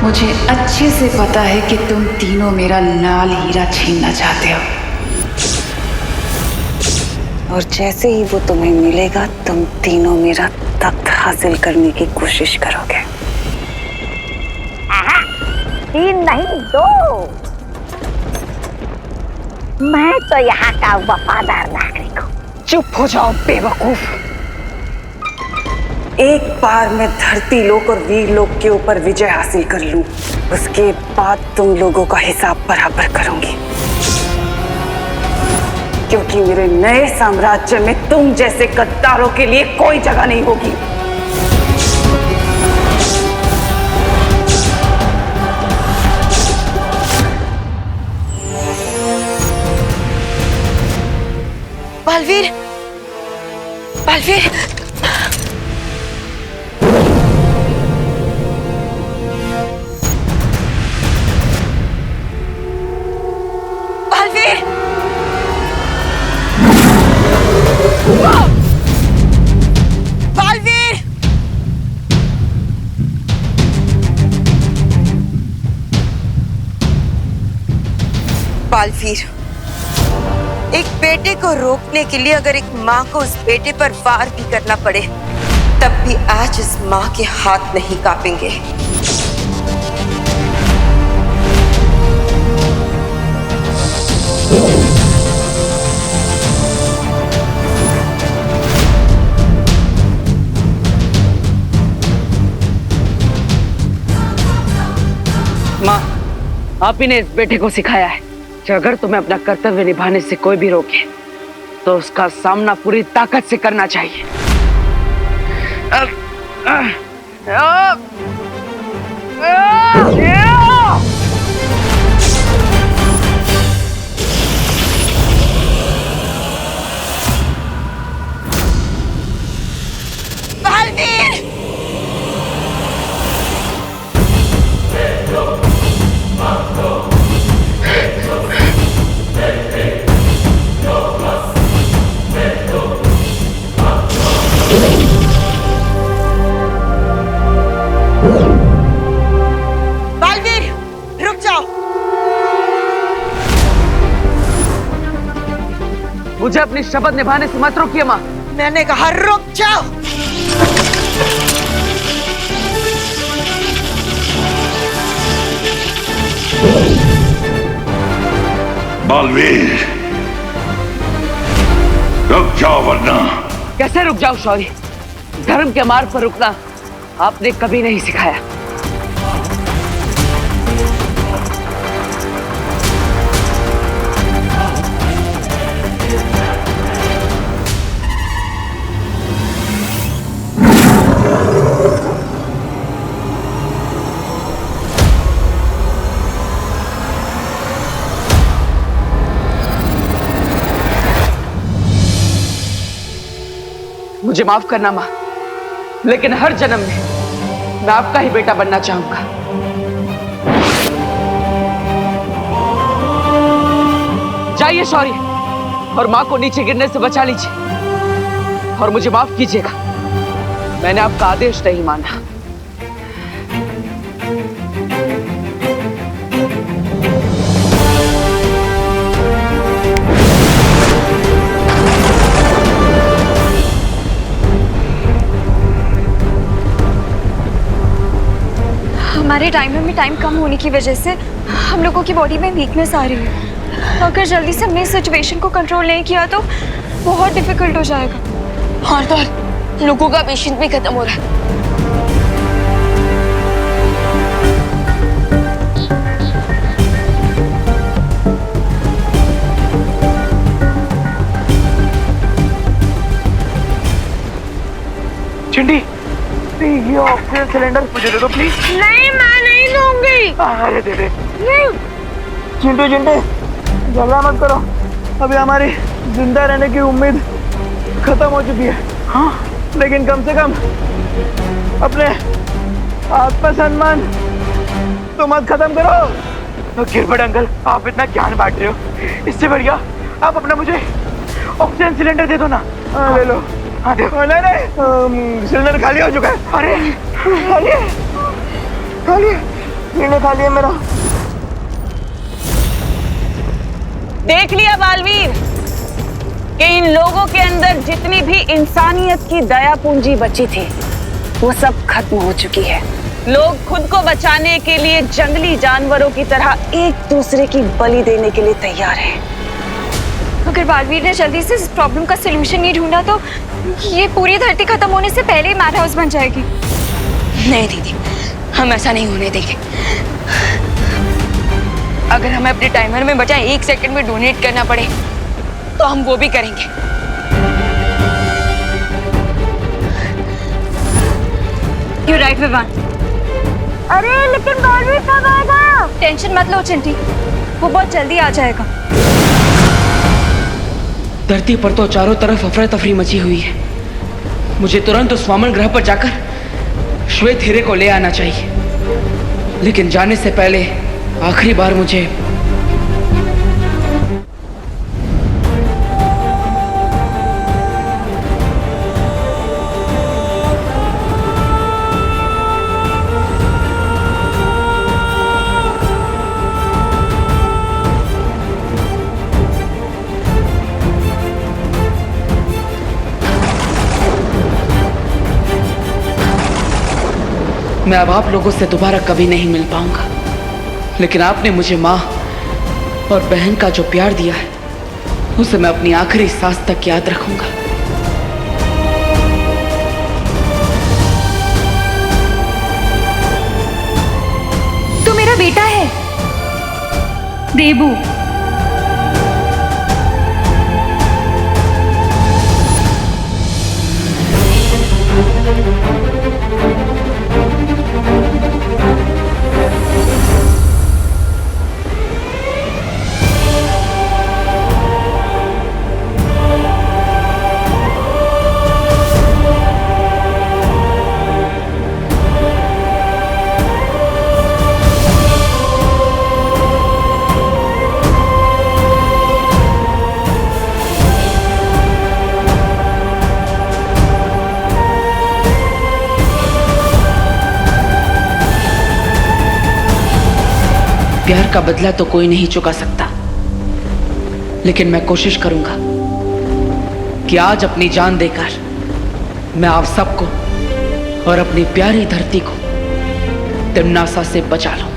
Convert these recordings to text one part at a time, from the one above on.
मुझे अच्छे से पता है कि तुम तीनों मेरा लाल हीरा छीनना चाहते हो, और जैसे ही वो तुम्हें मिलेगा तुम तीनों मेरा तख्त हासिल करने की कोशिश करोगे। 3 नहीं 2। मैं तो यहाँ का वफादार नागरिक हूँ। चुप हो जाओ बेवकूफ। एक बार मैं धरती लोक और वीर लोक के ऊपर विजय हासिल कर लूं, उसके बाद तुम लोगों का हिसाब बराबर करूंगी, क्योंकि मेरे नए साम्राज्य में तुम जैसे गद्दारों के लिए कोई जगह नहीं होगी। बालवीर, बालवीर, बालवीर, बालवीर, बालवीर, एक बेटे को रोकने के लिए अगर एक माँ को उस बेटे पर वार भी करना पड़े, तब भी आज इस माँ के हाथ नहीं कांपेंगे। माँ, आप ही ने इस बेटे को सिखाया है कि अगर तुम्हें अपना कर्तव्य निभाने से कोई भी रोके तो उसका सामना पूरी ताकत से करना चाहिए। बालवीर! बालवीर, रुक जाओ। मुझे अपनी शपथ निभाने से मत रोकिए माँ। मैंने कहा रुक जाओ। बालवीर, रुक जाओ वरना। कैसे रुक जाओ शौर्य? धर्म के मार्ग पर रुकना आपने कभी नहीं सिखाया। मुझे माफ करना माँ, लेकिन हर जन्म में मैं आपका ही बेटा बनना चाहूंगा। जाइए शौर्य, और माँ को नीचे गिरने से बचा लीजिए, और मुझे माफ कीजिएगा, मैंने आपका आदेश नहीं माना। हमारे टाइमर में टाइम कम होने की वजह से हम लोगों की बॉडी में वीकनेस आ रही है। अगर जल्दी से हमने इस सिचुएशन को कंट्रोल नहीं किया तो बहुत डिफिकल्ट हो जाएगा। और तो लोगों का पेशेंस भी खत्म हो रहा है। चिंटी, ये ऑक्सीजन सिलेंडर मुझे दे दो प्लीज। नहीं, मैं नहीं दूंगी। अरे दे दे। नहीं। चिंटू चिंटे, झगड़ा मत करो, अभी हमारी जिंदा रहने की उम्मीद खत्म हो चुकी है। हाँ, लेकिन कम से कम अपने आत्मसम्मान तो मत खत्म करो। गिरबट अंकल, आप इतना ज्ञान बांट रहे हो, इससे बढ़िया आप अपना मुझे ऑक्सीजन सिलेंडर दे दो ना। ले लो। हाँ देखो। नहीं नहीं, सिलेंडर खाली हो चुका है। अरे खाली है, खाली है। इन्हें खा लिया मेरा। देख लिया बालवीर कि इन लोगों के अंदर जितनी भी इंसानियत की दया पूंजी बची थी वो सब खत्म हो चुकी है। लोग खुद को बचाने के लिए जंगली जानवरों की तरह एक दूसरे की बलि देने के लिए तैयार हैं। अगर बालवीर ने जल्दी से इस प्रॉब्लम का सलूशन नहीं ढूंढा तो ये पूरी धरती खत्म होने से पहले ही मैड हाउस बन जाएगी। नहीं दीदी, हम ऐसा नहीं होने देंगे। अगर हमें अपने टाइमर में बचाए 1 सेकंड में डोनेट करना पड़े तो हम वो भी करेंगे। You're right, Vivaan. अरे लेकिन बालवीर कब आएगा? टेंशन मत लो चिंटी, वो बहुत जल्दी आ जाएगा। धरती पर तो चारों तरफ अफरा तफरी मची हुई है। मुझे तुरंत उस वामन ग्रह पर जाकर श्वेत हीरे को ले आना चाहिए, लेकिन जाने से पहले आखिरी बार मुझे मैं अब आप लोगों से दोबारा कभी नहीं मिल पाऊंगा, लेकिन आपने मुझे माँ और बहन का जो प्यार दिया है उसे मैं अपनी आखिरी सांस तक याद रखूंगा। तो मेरा बेटा है देबू। प्यार का बदला तो कोई नहीं चुका सकता, लेकिन मैं कोशिश करूंगा कि आज अपनी जान देकर मैं आप सबको और अपनी प्यारी धरती को तिम्नासा से बचा लूं।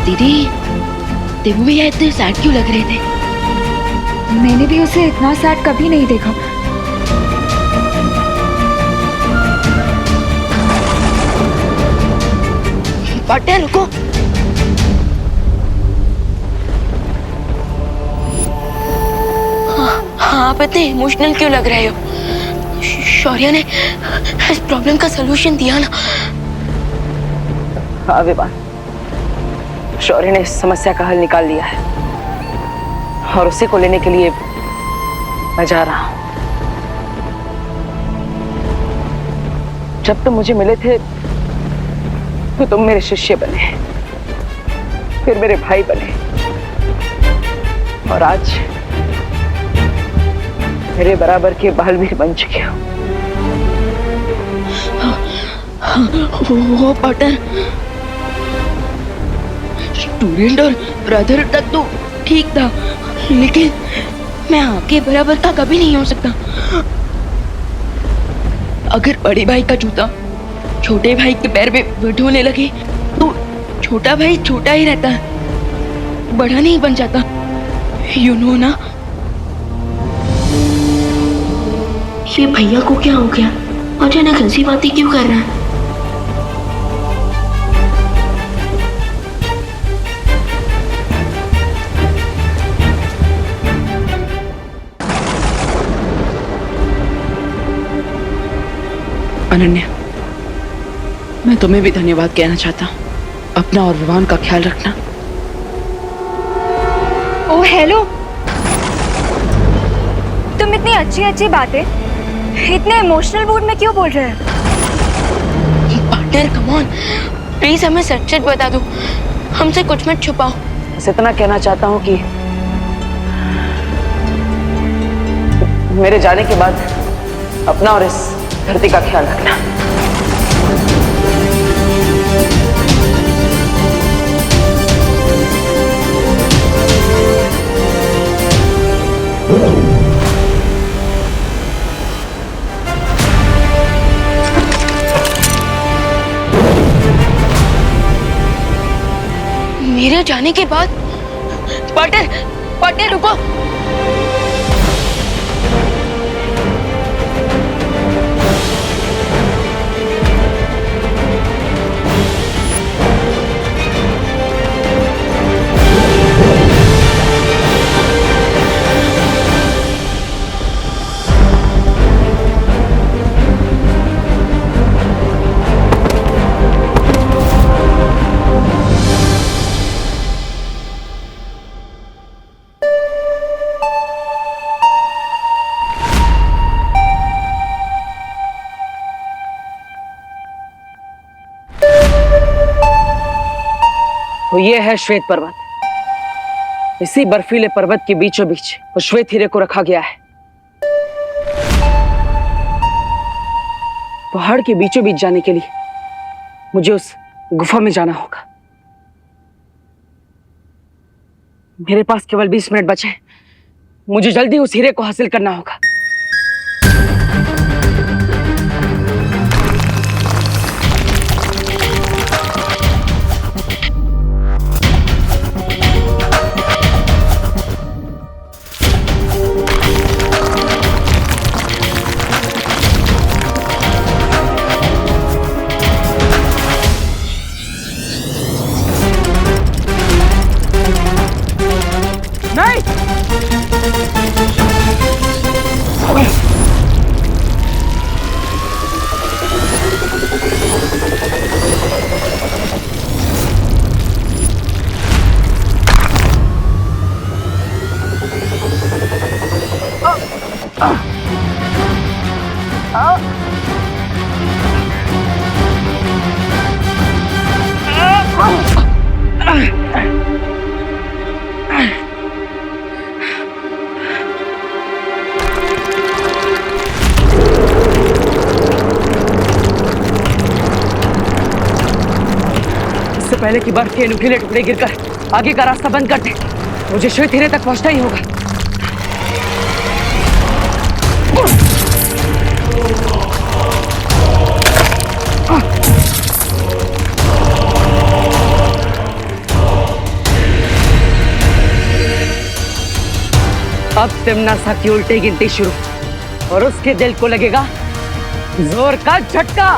दीदी, देबू भैया इतने सैड क्यों लग रहे थे? मैंने भी उसे इतना सैड कभी नहीं देखा। पार्टनर रुको। हाँ, आप इतने इमोशनल क्यों लग रहे हो? शौर्य ने इस प्रॉब्लम का सलूशन दिया ना। हाँ विवान, शौर्य ने इस समस्या का हल निकाल लिया है और उसी को लेने के लिए मैं जा रहा हूं। जब तुम मुझे मिले थे तो तुम मेरे शिष्य बने, फिर मेरे भाई बने, और आज मेरे बराबर के बालवीर बन चुके हो। वो पार्टनर, स्टूडेंट और ब्रदर तक तो ठीक था, लेकिन मैं आपके बराबर का कभी नहीं हो सकता। अगर बड़े भाई का जूता छोटे भाई के पैर में फिट होने लगे तो छोटा भाई छोटा ही रहता है, बड़ा नहीं बन जाता। यू नो ना। ये भैया को क्या हो गया? अचानक ऐसी बातें क्यों कर रहा है? अनन्या, मैं तुम्हें भी धन्यवाद कहना चाहता हूँ। अपना और विवान का ख्याल रखना। ओह हेलो, तुम इतनी अच्छी अच्छी बातें इतने इमोशनल मूड में क्यों बोल रहे हैं? पार्टनर कम ऑन, प्लीज हमें सच सच बता दो, हमसे कुछ मत छुपाओ। बस इतना कहना चाहता हूँ कि मेरे जाने के बाद अपना और इस धरती का ख्याल रखना। मेरे जाने के बाद पार्टनर रुको। तो ये है श्वेत पर्वत। इसी बर्फीले पर्वत के बीचों बीच उस श्वेत हीरे को रखा गया है। पहाड़ के बीचों बीच जाने के लिए मुझे उस गुफा में जाना होगा। मेरे पास केवल 20 मिनट बचे हैं। मुझे जल्दी उस हीरे को हासिल करना होगा। इससे पहले कि बर्फ के नुकीले टुकड़े गिरकर आगे का रास्ता बंद कर दे, मुझे श्वेत हीरे तक पहुंचना ही होगा। अब तिम्नासा की उल्टी गिनती शुरू और उसके दिल को लगेगा जोर का झटका।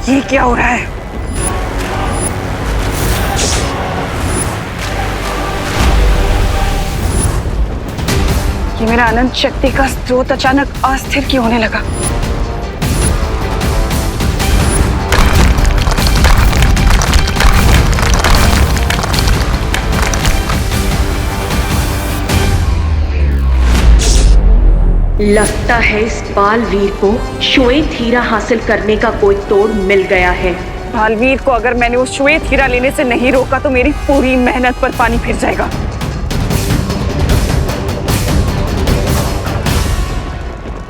ये क्या हो रहा है? ये मेरा अनंत शक्ति का स्रोत अचानक अस्थिर क्यों होने लगा? लगता है इस बालवीर को श्वेत हीरा हासिल करने का कोई तोड़ मिल गया है। बालवीर को अगर मैंने उस श्वेत हीरा लेने से नहीं रोका तो मेरी पूरी मेहनत पर पानी फिर जाएगा।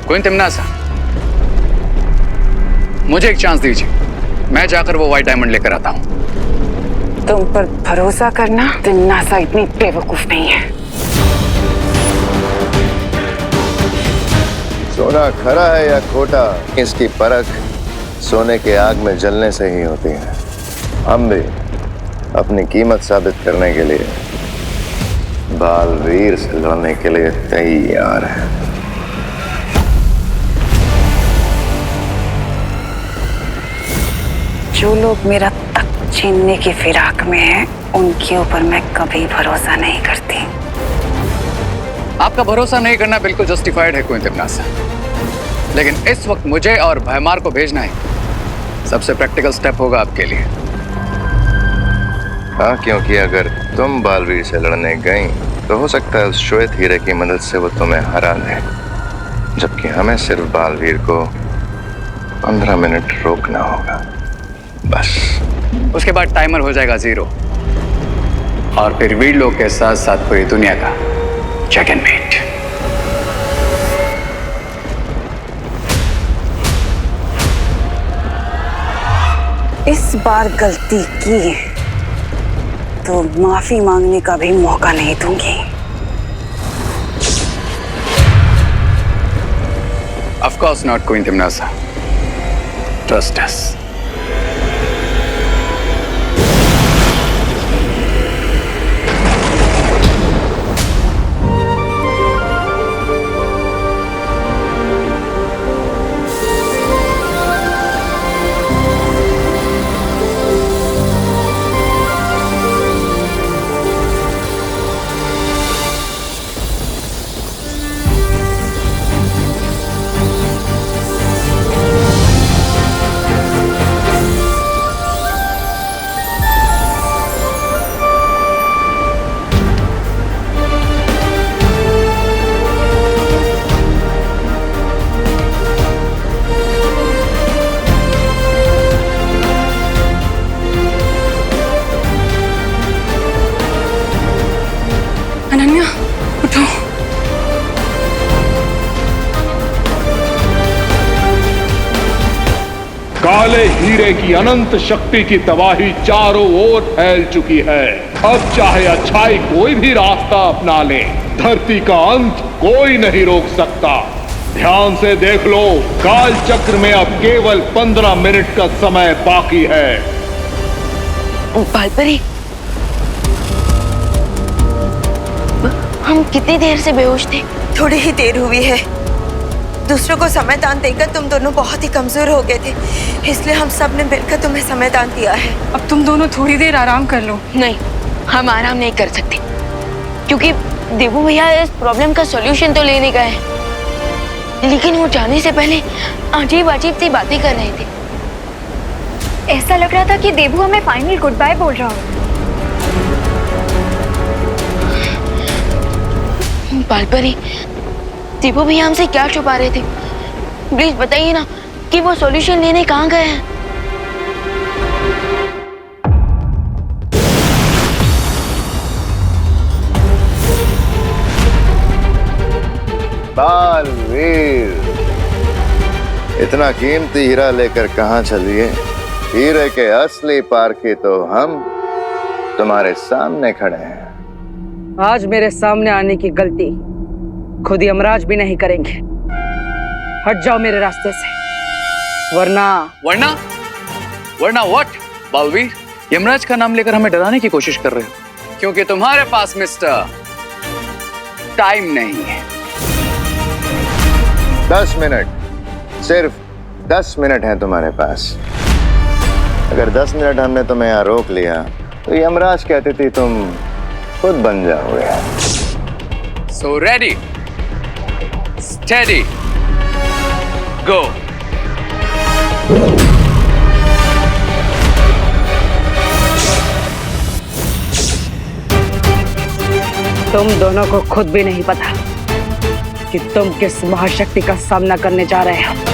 क्वीन तिम्नासा, मुझे एक चांस दीजिए, मैं जाकर वो व्हाइट डायमंड लेकर आता हूं। तुम पर भरोसा करना तिम्नासा इतनी बेवकूफ नहीं है। सोना खरा है या खोटा, इसकी परख सोने के आग में जलने से ही होती है। हम भी अपनी कीमत साबित करने के लिए बालवीर से लड़ने के लिए तैयार हैं। जो लोग मेरा तख्त छीनने की फिराक में हैं, उनके ऊपर मैं कभी भरोसा नहीं करती। आपका भरोसा नहीं करना बिल्कुल जस्टिफाइड है क्वीन तिमनासा, लेकिन इस वक्त मुझे और भयमार को भेजना ही सबसे प्रैक्टिकल स्टेप होगा आपके लिए। हाँ, क्योंकि अगर तुम बालवीर से लड़ने गई तो हो सकता है उस श्वेत हीरे की मदद से वो तुम्हें हरा दे, जबकि हमें सिर्फ बालवीर को 15 मिनट रोकना होगा, बस। उसके बाद टाइमर हो जाएगा 0 और फिर वीर लोग के साथ साथ पूरी दुनिया का चेकमेट। इस बार गलती की तो माफी मांगने का भी मौका नहीं दूंगी। Of course not, Queen Timnasa. Trust us. Ananya, उठो। काले हीरे की अनंत शक्ति की तबाही चारों ओर फैल चुकी है। अब चाहे अच्छाई कोई भी रास्ता अपना ले, धरती का अंत कोई नहीं रोक सकता। ध्यान से देख लो, काल चक्र में अब केवल 15 मिनट का समय बाकी है। बालपरी, हम कितनी देर से बेहोश थे? थोड़ी ही देर हुई है। दूसरों को समय दान देकर तुम दोनों बहुत ही कमजोर हो गए थे, इसलिए हम सब ने मिलकर तुम्हें समय दान दिया है। अब तुम दोनों थोड़ी देर आराम कर लो। नहीं, हम आराम नहीं कर सकते, क्योंकि देवू भैया इस प्रॉब्लम का सॉल्यूशन तो लेने गए हैं, लेकिन वो जाने से पहले अजीब अजीब सी बातें कर रहे थे। ऐसा लग रहा था कि देवू हमें फाइनल गुड बाय बोल रहा हो। बालपरी, देवू भैया हमसे क्या छुपा रहे थे? प्लीज बताइए ना कि वो सॉल्यूशन लेने कहाँ गए हैं। बालवीर, इतना कीमती हीरा लेकर कहाँ चलिए? हीरे के असली पारखी तो हम तुम्हारे सामने खड़े हैं। आज मेरे सामने आने की गलती खुद यमराज भी नहीं करेंगे। हट जाओ मेरे रास्ते से, वरना व्हाट? बालवीर, यमराज का नाम लेकर हमें डराने की कोशिश कर रहे हो, क्योंकि तुम्हारे पास मिस्टर टाइम नहीं है। 10 मिनट, सिर्फ 10 मिनट है तुम्हारे पास। अगर 10 मिनट हमने तुम्हें यहाँ रोक लिया तो यमराज कहती थी तुम खुद बन जाओगे। So ready, steady, go. तुम दोनों को खुद भी नहीं पता कि तुम किस महाशक्ति का सामना करने जा रहे हो।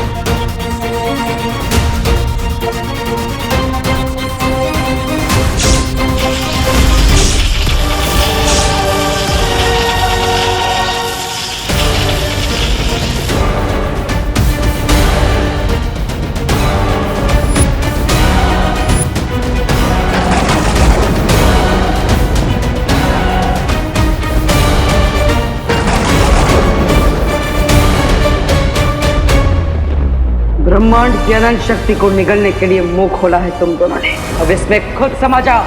ब्रह्मांड की अनंत शक्ति को निगलने के लिए मुंह खोला है तुम दोनों ने। अब इसमें खुद समझ आओ।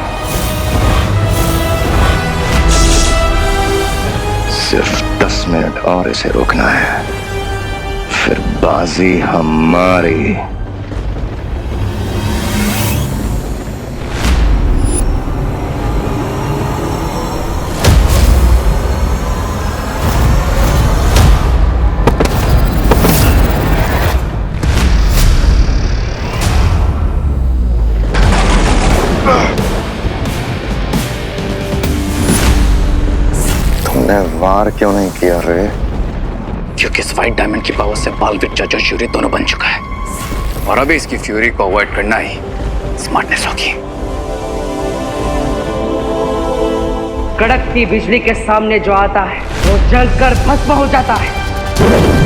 सिर्फ 10 मिनट और इसे रोकना है, फिर बाजी हमारी। वार क्यों नहीं किया रे? क्योंकि इस व्हाइट डायमंड की पावर से बालवीर जज और शूरी दोनों बन चुका है और अभी इसकी फ्यूरी को अवॉइड करना ही स्मार्टनेस होगी। कड़कती बिजली के सामने जो आता है वो जलकर भस्म हो जाता है।